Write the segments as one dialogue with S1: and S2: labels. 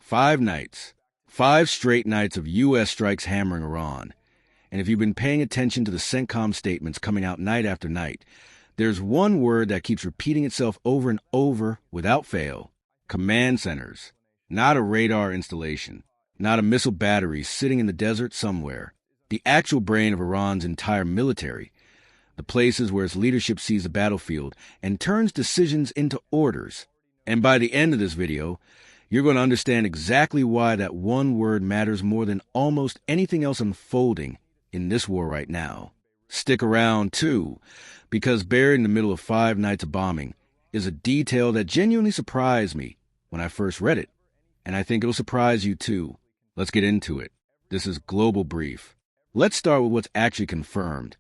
S1: 5 nights. 5 straight nights of U.S. strikes hammering Iran. And if you've been paying attention to the CENTCOM statements coming out night after night, there's one word that keeps repeating itself over and over without fail. Command centers. Not a radar installation. Not a missile battery sitting in the desert somewhere. The actual brain of Iran's entire military. The places where its leadership sees the battlefield and turns decisions into orders. And by the end of this video, you're going to understand exactly why that one word matters more than almost anything else unfolding in this war right now. Stick around, too, because buried in the middle of 5 nights of bombing is a detail that genuinely surprised me when I first read it. And I think it'll surprise you, too. Let's get into it. This is Global Brief. Let's start with what's actually confirmed,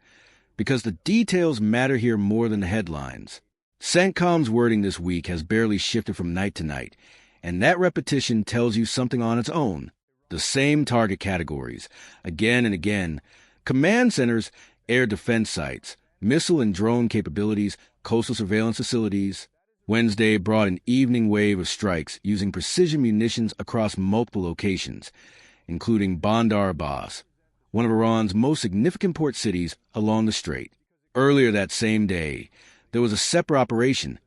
S1: because the details matter here more than the headlines. CENTCOM's wording this week has barely shifted from night to night, and that repetition tells you something on its own. The same target categories, again and again: command centers, air defense sites, missile and drone capabilities, coastal surveillance facilities. Wednesday brought an evening wave of strikes using precision munitions across multiple locations, including Bandar Abbas, one of Iran's most significant port cities along the strait. Earlier that same day, there was a separate operation,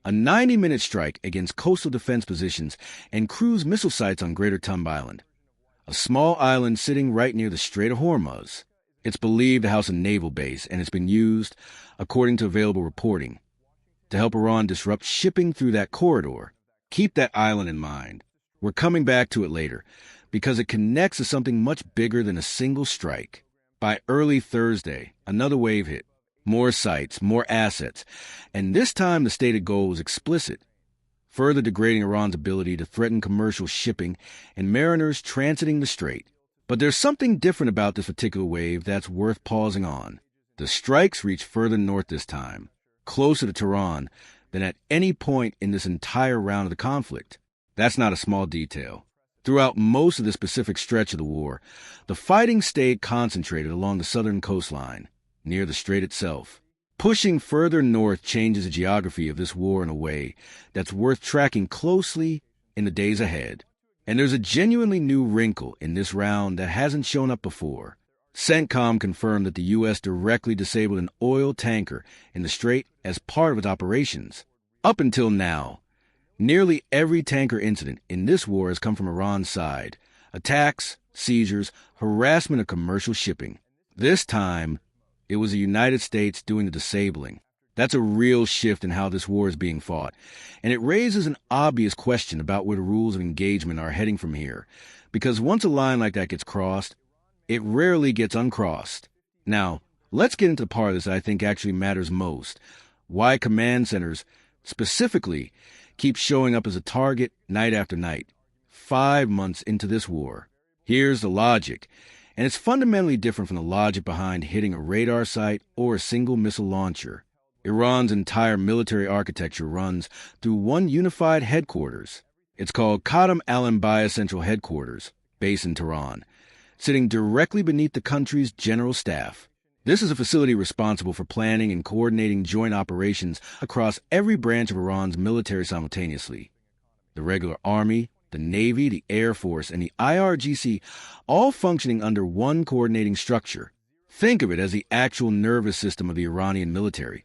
S1: a 90-minute strike against coastal defense positions and cruise missile sites on Greater Thumb Island, a small island sitting right near the Strait of Hormuz. It's believed to house a naval base, and it's been used, according to available reporting, to help Iran disrupt shipping through that corridor. Keep that island in mind. We're coming back to it later, because it connects to something much bigger than a single strike. By early Thursday, another wave hit. More sites, more assets, and this time the stated goal was explicit: further degrading Iran's ability to threaten commercial shipping and mariners transiting the strait. But there's something different about this particular wave that's worth pausing on. The strikes reach further north this time, closer to Tehran than at any point in this entire round of the conflict. That's not a small detail. Throughout most of this Pacific stretch of the war, the fighting stayed concentrated along the southern coastline, near the strait itself. Pushing further north changes the geography of this war in a way that's worth tracking closely in the days ahead. And there's a genuinely new wrinkle in this round that hasn't shown up before. CENTCOM confirmed that the U.S. directly disabled an oil tanker in the strait as part of its operations. Up until now, nearly every tanker incident in this war has come from Iran's side: attacks, seizures, harassment of commercial shipping. This time, it was the United States doing the disabling. That's a real shift in how this war is being fought, and it raises an obvious question about where the rules of engagement are heading from here, because once a line like that gets crossed, it rarely gets uncrossed. Now, let's get into the part of this that I think actually matters most: why command centers, specifically, keep showing up as a target night after night, 5 months into this war. Here's the logic, and it's fundamentally different from the logic behind hitting a radar site or a single missile launcher. Iran's entire military architecture runs through one unified headquarters. It's called Qadam al-Anbiya Central Headquarters, based in Tehran, sitting directly beneath the country's general staff. This is a facility responsible for planning and coordinating joint operations across every branch of Iran's military simultaneously. The regular army, the Navy, the Air Force, and the IRGC all functioning under one coordinating structure. Think of it as the actual nervous system of the Iranian military,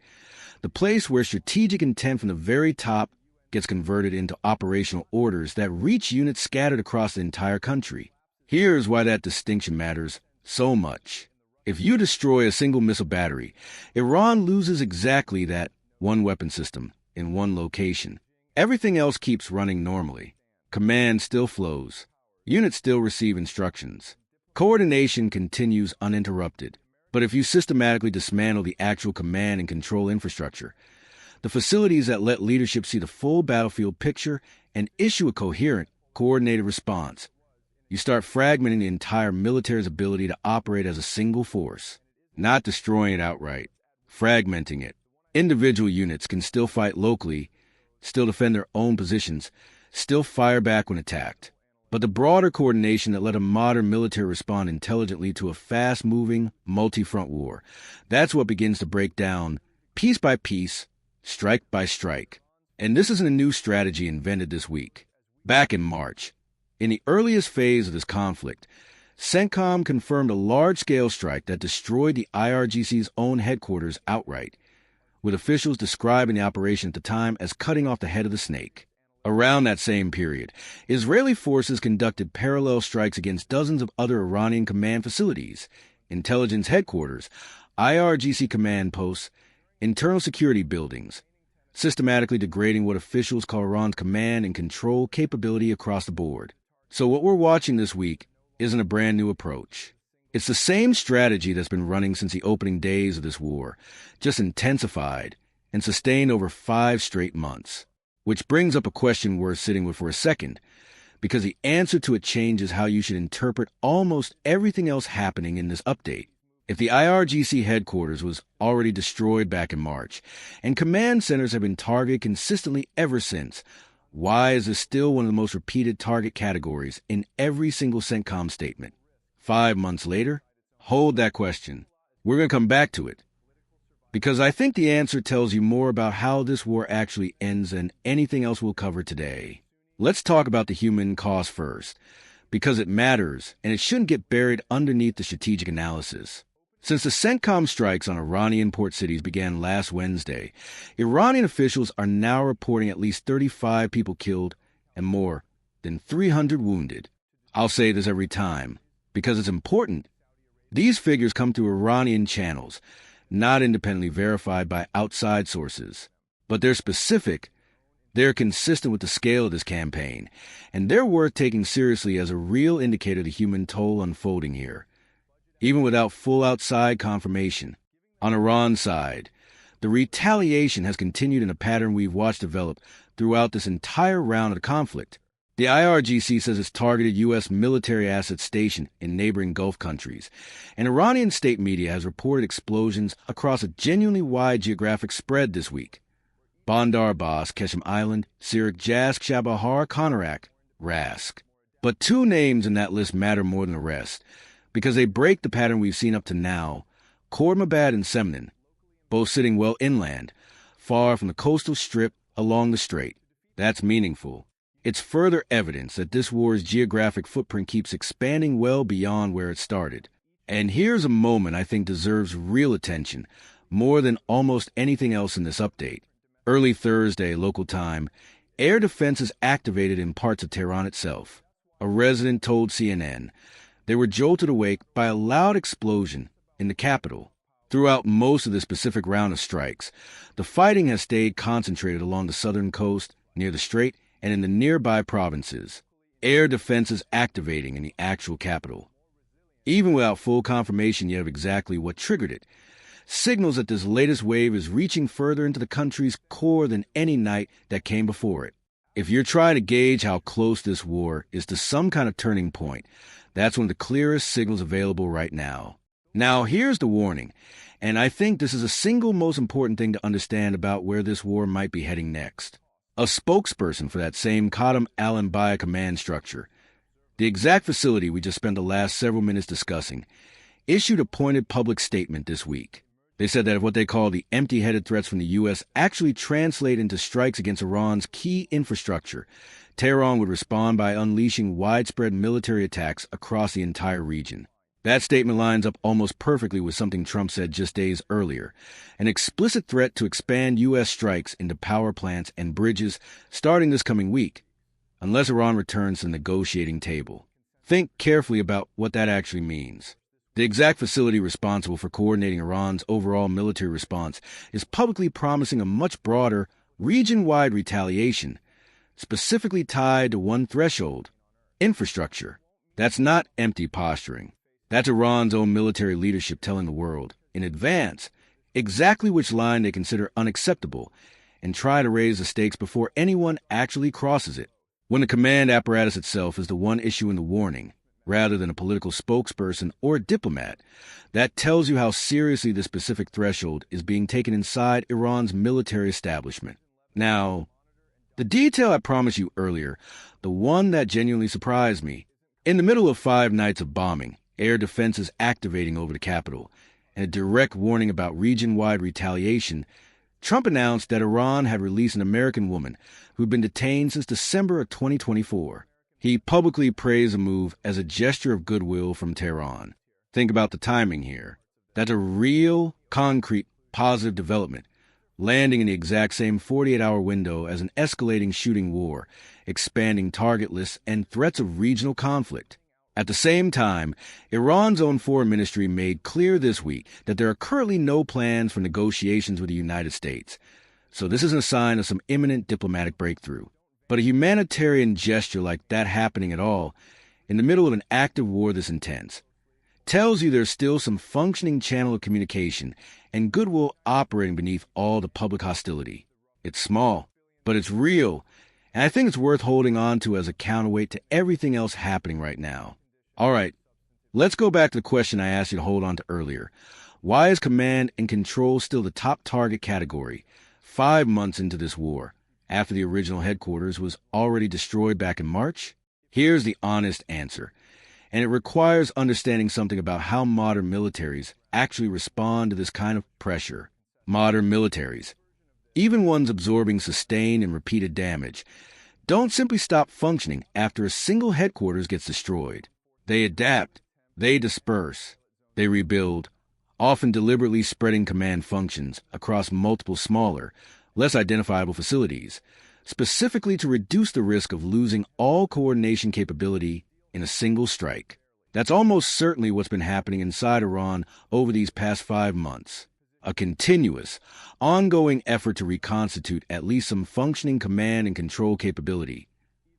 S1: the place where strategic intent from the very top gets converted into operational orders that reach units scattered across the entire country. Here's why that distinction matters so much. If you destroy a single missile battery, Iran loses exactly that one weapon system in one location. Everything else keeps running normally. Command still flows. Units still receive instructions. Coordination continues uninterrupted. But if you systematically dismantle the actual command and control infrastructure, the facilities that let leadership see the full battlefield picture and issue a coherent, coordinated response, you start fragmenting the entire military's ability to operate as a single force, not destroying it outright, fragmenting it. Individual units can still fight locally, still defend their own positions, still fire back when attacked. But the broader coordination that let a modern military respond intelligently to a fast-moving, multi-front war, that's what begins to break down, piece by piece, strike by strike. And this isn't a new strategy invented this week. Back in March, In the earliest phase of this conflict, CENTCOM confirmed a large-scale strike that destroyed the IRGC's own headquarters outright, with officials describing the operation at the time as cutting off the head of the snake. Around that same period, Israeli forces conducted parallel strikes against dozens of other Iranian command facilities, intelligence headquarters, IRGC command posts, internal security buildings, systematically degrading what officials call Iran's command and control capability across the board. So what we're watching this week isn't a brand new approach. It's the same strategy that's been running since the opening days of this war, just intensified and sustained over 5 straight months. Which brings up a question worth sitting with for a second, because the answer to it changes how you should interpret almost everything else happening in this update. If the IRGC headquarters was already destroyed back in March, and command centers have been targeted consistently ever since, why is this still one of the most repeated target categories in every single CENTCOM statement? 5 months later? Hold that question. We're going to come back to it. Because I think the answer tells you more about how this war actually ends than anything else we'll cover today. Let's talk about the human cost first, because it matters, and it shouldn't get buried underneath the strategic analysis. Since the CENTCOM strikes on Iranian port cities began last Wednesday, Iranian officials are now reporting at least 35 people killed and more than 300 wounded. I'll say this every time, because it's important. These figures come through Iranian channels, not independently verified by outside sources. But they're specific, they're consistent with the scale of this campaign, and they're worth taking seriously as a real indicator of the human toll unfolding here, even without full outside confirmation. On Iran's side, the retaliation has continued in a pattern we've watched develop throughout this entire round of the conflict. The IRGC says it's targeted U.S. military assets stationed in neighboring Gulf countries, and Iranian state media has reported explosions across a genuinely wide geographic spread this week. Bandar Abbas, Qeshm Island, Sirik, Jask, Chabahar, Konarak, Rask. But 2 names in that list matter more than the rest, because they break the pattern we've seen up to now: Khorramabad and Semnan, both sitting well inland, far from the coastal strip along the strait. That's meaningful. It's further evidence that this war's geographic footprint keeps expanding well beyond where it started. And here's a moment I think deserves real attention, more than almost anything else in this update. Early Thursday, local time, air defenses activated in parts of Tehran itself. A resident told CNN they were jolted awake by a loud explosion in the capital. Throughout most of the specific round of strikes, the fighting has stayed concentrated along the southern coast, near the strait, and in the nearby provinces. Air defenses activating in the actual capital. Even without full confirmation yet of exactly what triggered it, signals that this latest wave is reaching further into the country's core than any night that came before it. If you're trying to gauge how close this war is to some kind of turning point, that's one of the clearest signals available right now. Now, here's the warning, and I think this is the single most important thing to understand about where this war might be heading next. A spokesperson for that same Qadam al-Anbiya command structure, the exact facility we just spent the last several minutes discussing, issued a pointed public statement this week. They said that if what they call the empty-headed threats from the U.S. actually translate into strikes against Iran's key infrastructure, Tehran would respond by unleashing widespread military attacks across the entire region. That statement lines up almost perfectly with something Trump said just days earlier, an explicit threat to expand U.S. strikes into power plants and bridges starting this coming week, unless Iran returns to the negotiating table. Think carefully about what that actually means. The exact facility responsible for coordinating Iran's overall military response is publicly promising a much broader, region-wide retaliation, specifically tied to one threshold: infrastructure. That's not empty posturing. That's Iran's own military leadership telling the world, in advance, exactly which line they consider unacceptable, and try to raise the stakes before anyone actually crosses it. When the command apparatus itself is the one issuing the warning, rather than a political spokesperson or a diplomat, that tells you how seriously this specific threshold is being taken inside Iran's military establishment. Now, the detail I promised you earlier, the one that genuinely surprised me, in the middle of 5 nights of bombing, air defenses activating over the capital, and a direct warning about region-wide retaliation, Trump announced that Iran had released an American woman who'd been detained since December of 2024. He publicly praised the move as a gesture of goodwill from Tehran. Think about the timing here. That's a real, concrete, positive development, landing in the exact same 48-hour window as an escalating shooting war, expanding target lists, and threats of regional conflict. At the same time, Iran's own foreign ministry made clear this week that there are currently no plans for negotiations with the United States. So this isn't a sign of some imminent diplomatic breakthrough. But a humanitarian gesture like that happening at all, in the middle of an active war this intense, tells you there's still some functioning channel of communication and goodwill operating beneath all the public hostility. It's small, but it's real, and I think it's worth holding on to as a counterweight to everything else happening right now. All right, let's go back to the question I asked you to hold on to earlier. Why is command and control still the top target category 5 months into this war, after the original headquarters was already destroyed back in March? Here's the honest answer, and it requires understanding something about how modern militaries actually respond to this kind of pressure. Modern militaries, even ones absorbing sustained and repeated damage, don't simply stop functioning after a single headquarters gets destroyed. They adapt, they disperse, they rebuild, often deliberately spreading command functions across multiple smaller, less identifiable facilities, specifically to reduce the risk of losing all coordination capability in a single strike. That's almost certainly what's been happening inside Iran over these past 5 months. A continuous, ongoing effort to reconstitute at least some functioning command and control capability,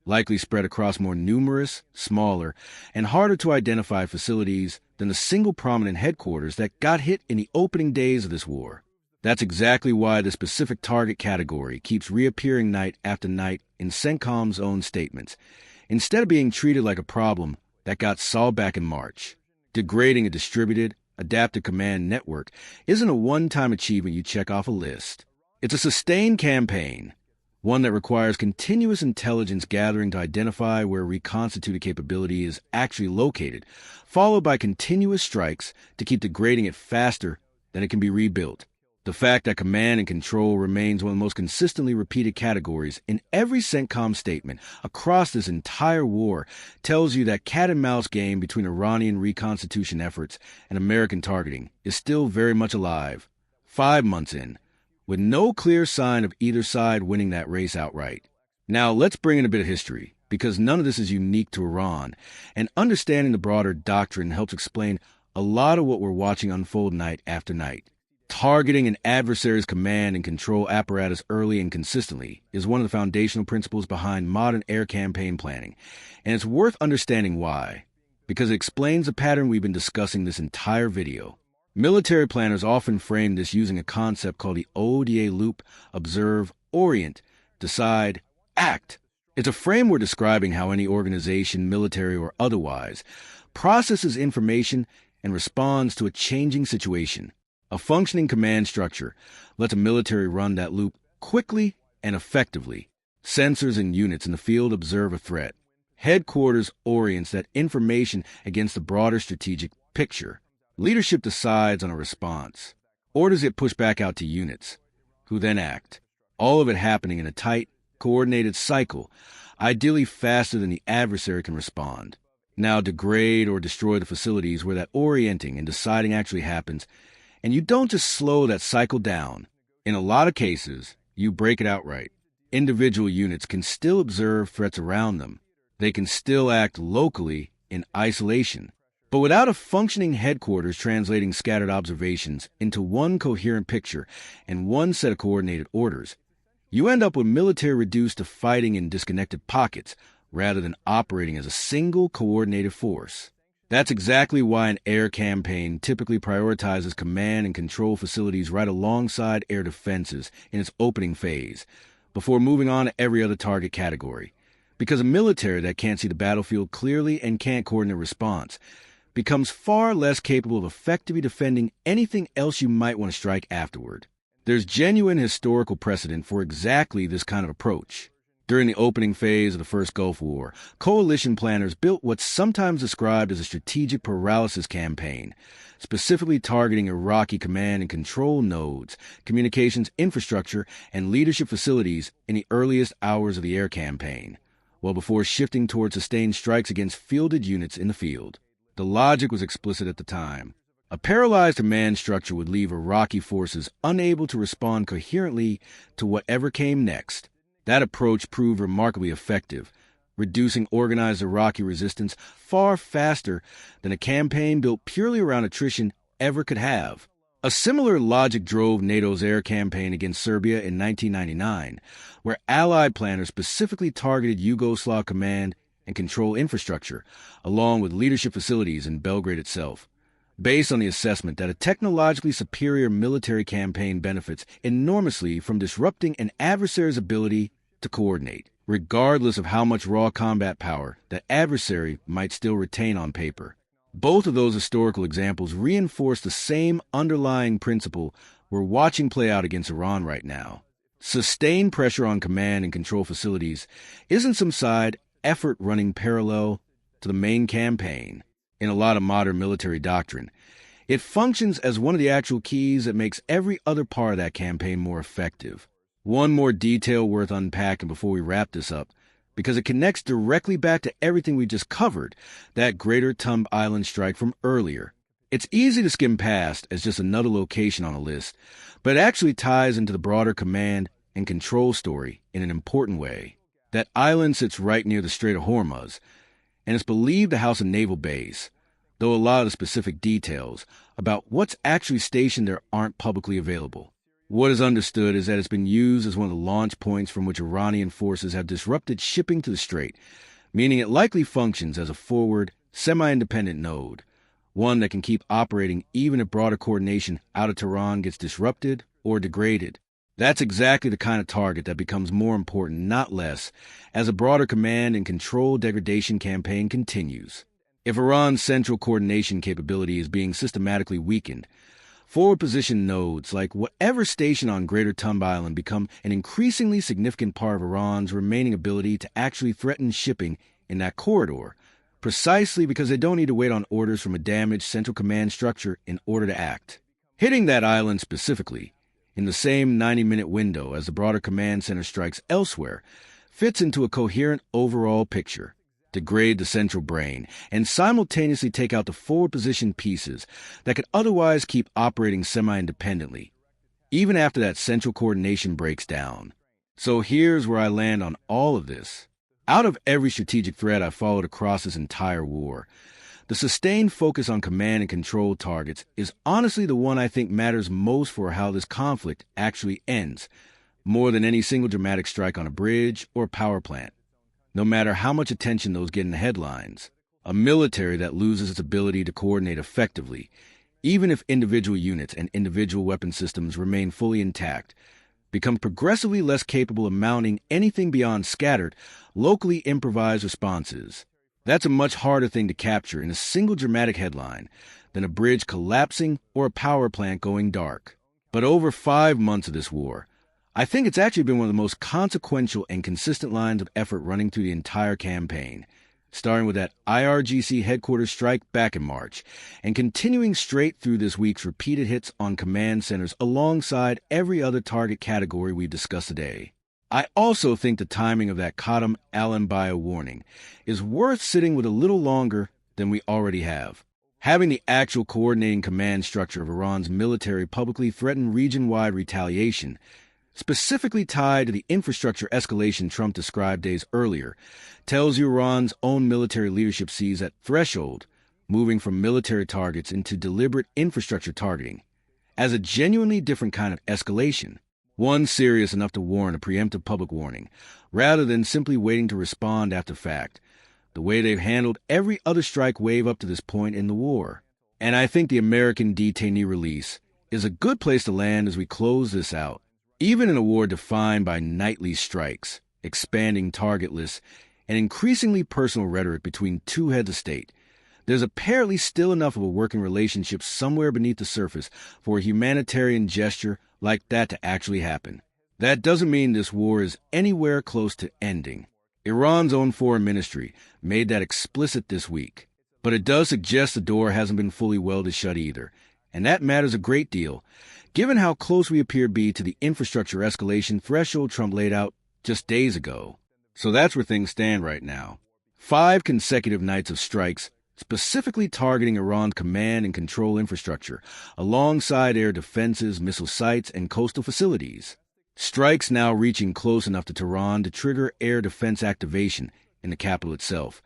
S1: likely spread across more numerous, smaller, and harder to identify facilities than the single prominent headquarters that got hit in the opening days of this war. That's exactly why the specific target category keeps reappearing night after night in CENTCOM's own statements, instead of being treated like a problem that got solved back in March. Degrading a distributed, adaptive command network isn't a one-time achievement you check off a list. It's a sustained campaign, one that requires continuous intelligence gathering to identify where reconstituted capability is actually located, followed by continuous strikes to keep degrading it faster than it can be rebuilt. The fact that command and control remains one of the most consistently repeated categories in every CENTCOM statement across this entire war tells you that cat-and-mouse game between Iranian reconstitution efforts and American targeting is still very much alive, 5 months in, with no clear sign of either side winning that race outright. Now, let's bring in a bit of history, because none of this is unique to Iran, and understanding the broader doctrine helps explain a lot of what we're watching unfold night after night. Targeting an adversary's command and control apparatus early and consistently is one of the foundational principles behind modern air campaign planning, and it's worth understanding why, because it explains the pattern we've been discussing this entire video. Military planners often frame this using a concept called the ODA loop: observe, orient, decide, act. It's a framework describing how any organization, military or otherwise, processes information and responds to a changing situation. A functioning command structure lets a military run that loop quickly and effectively. Sensors and units in the field observe a threat. Headquarters orients that information against the broader strategic picture. Leadership decides on a response. Orders get pushed back out to units, who then act. All of it happening in a tight, coordinated cycle, ideally faster than the adversary can respond. Now degrade or destroy the facilities where that orienting and deciding actually happens, and you don't just slow that cycle down. In a lot of cases, you break it outright. Individual units can still observe threats around them. They can still act locally in isolation. But without a functioning headquarters translating scattered observations into one coherent picture and one set of coordinated orders, you end up with military reduced to fighting in disconnected pockets rather than operating as a single coordinated force. That's exactly why an air campaign typically prioritizes command and control facilities right alongside air defenses in its opening phase, before moving on to every other target category. Because a military that can't see the battlefield clearly and can't coordinate response becomes far less capable of effectively defending anything else you might want to strike afterward. There's genuine historical precedent for exactly this kind of approach. During the opening phase of the First Gulf War, coalition planners built what's sometimes described as a strategic paralysis campaign, specifically targeting Iraqi command and control nodes, communications infrastructure, and leadership facilities in the earliest hours of the air campaign. well before shifting towards sustained strikes against fielded units in the field. The logic was explicit at the time. A paralyzed command structure would leave Iraqi forces unable to respond coherently to whatever came next. That approach proved remarkably effective, reducing organized Iraqi resistance far faster than a campaign built purely around attrition ever could have. A similar logic drove NATO's air campaign against Serbia in 1999, where Allied planners specifically targeted Yugoslav command and control infrastructure, along with leadership facilities in Belgrade itself, based on the assessment that a technologically superior military campaign benefits enormously from disrupting an adversary's ability to coordinate, regardless of how much raw combat power that adversary might still retain on paper. Both of those historical examples reinforce the same underlying principle we're watching play out against Iran right now. Sustained pressure on command and control facilities isn't some side effort running parallel to the main campaign. In a lot of modern military doctrine, it functions as one of the actual keys that makes every other part of that campaign more effective. One more detail worth unpacking before we wrap this up, because it connects directly back to everything we just covered, that Greater Thumb Island strike from earlier. It's easy to skim past as just another location on a list, but it actually ties into the broader command and control story in an important way. That island sits right near the Strait of Hormuz, and it's believed to house a naval base, though a lot of the specific details about what's actually stationed there aren't publicly available. What is understood is that it's been used as one of the launch points from which Iranian forces have disrupted shipping to the strait, meaning it likely functions as a forward, semi-independent node, one that can keep operating even if broader coordination out of Tehran gets disrupted or degraded. That's exactly the kind of target that becomes more important, not less, as a broader command and control degradation campaign continues. If Iran's central coordination capability is being systematically weakened, forward position nodes like whatever station on Greater Thumb Island become an increasingly significant part of Iran's remaining ability to actually threaten shipping in that corridor, precisely because they don't need to wait on orders from a damaged central command structure in order to act. Hitting that island specifically, in the same 90-minute window as the broader command center strikes elsewhere, fits into a coherent overall picture. Degrade the central brain, and simultaneously take out the forward position pieces that could otherwise keep operating semi-independently, even after that central coordination breaks down. So here's where I land on all of this. Out of every strategic thread I've followed across this entire war, the sustained focus on command and control targets is honestly the one I think matters most for how this conflict actually ends, more than any single dramatic strike on a bridge or power plant. No matter how much attention those get in the headlines, a military that loses its ability to coordinate effectively, even if individual units and individual weapon systems remain fully intact, becomes progressively less capable of mounting anything beyond scattered, locally improvised responses. That's a much harder thing to capture in a single dramatic headline than a bridge collapsing or a power plant going dark. But over 5 months of this war, I think it's actually been one of the most consequential and consistent lines of effort running through the entire campaign, starting with that IRGC headquarters strike back in March, and continuing straight through this week's repeated hits on command centers alongside every other target category we've discussed today. I also think the timing of that Qadam al-Anbiya warning is worth sitting with a little longer than we already have. Having the actual coordinating command structure of Iran's military publicly threaten region-wide retaliation, specifically tied to the infrastructure escalation Trump described days earlier, tells you Iran's own military leadership sees that threshold, moving from military targets into deliberate infrastructure targeting, as a genuinely different kind of escalation, one serious enough to warrant a preemptive public warning, rather than simply waiting to respond after fact, the way they've handled every other strike wave up to this point in the war. And I think the American detainee release is a good place to land as we close this out. Even in a war defined by nightly strikes, expanding target lists, and increasingly personal rhetoric between two heads of state, there's apparently still enough of a working relationship somewhere beneath the surface for a humanitarian gesture like that to actually happen. That doesn't mean this war is anywhere close to ending. Iran's own foreign ministry made that explicit this week. But it does suggest the door hasn't been fully welded shut either, and that matters a great deal, given how close we appear to be to the infrastructure escalation threshold Trump laid out just days ago. So that's where things stand right now. 5 consecutive nights of strikes, specifically targeting Iran's command and control infrastructure, alongside air defenses, missile sites, and coastal facilities. Strikes now reaching close enough to Tehran to trigger air defense activation in the capital itself,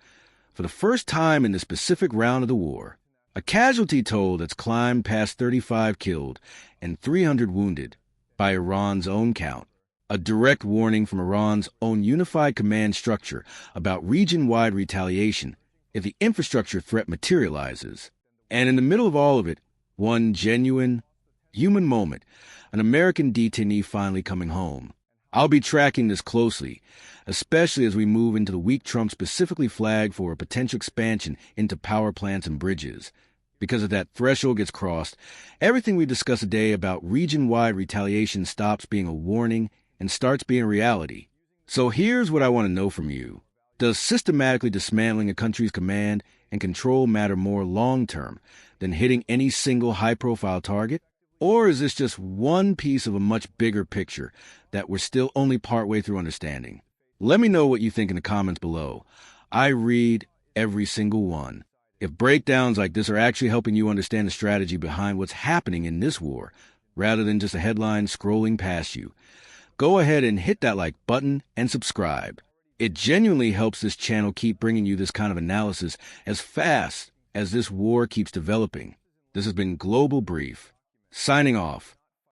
S1: for the first time in this specific round of the war. A casualty toll that's climbed past 35 killed and 300 wounded, by Iran's own count. A direct warning from Iran's own unified command structure about region-wide retaliation if the infrastructure threat materializes. And in the middle of all of it, one genuine, human moment, an American detainee finally coming home. I'll be tracking this closely, especially as we move into the week Trump specifically flagged for a potential expansion into power plants and bridges. Because if that threshold gets crossed, everything we discuss today about region-wide retaliation stops being a warning and starts being a reality. So here's what I want to know from you. Does systematically dismantling a country's command and control matter more long-term than hitting any single high-profile target? Or is this just one piece of a much bigger picture that we're still only partway through understanding? Let me know what you think in the comments below. I read every single one. If breakdowns like this are actually helping you understand the strategy behind what's happening in this war, rather than just a headline scrolling past you, go ahead and hit that like button and subscribe. It genuinely helps this channel keep bringing you this kind of analysis as fast as this war keeps developing. This has been Global Brief, signing off.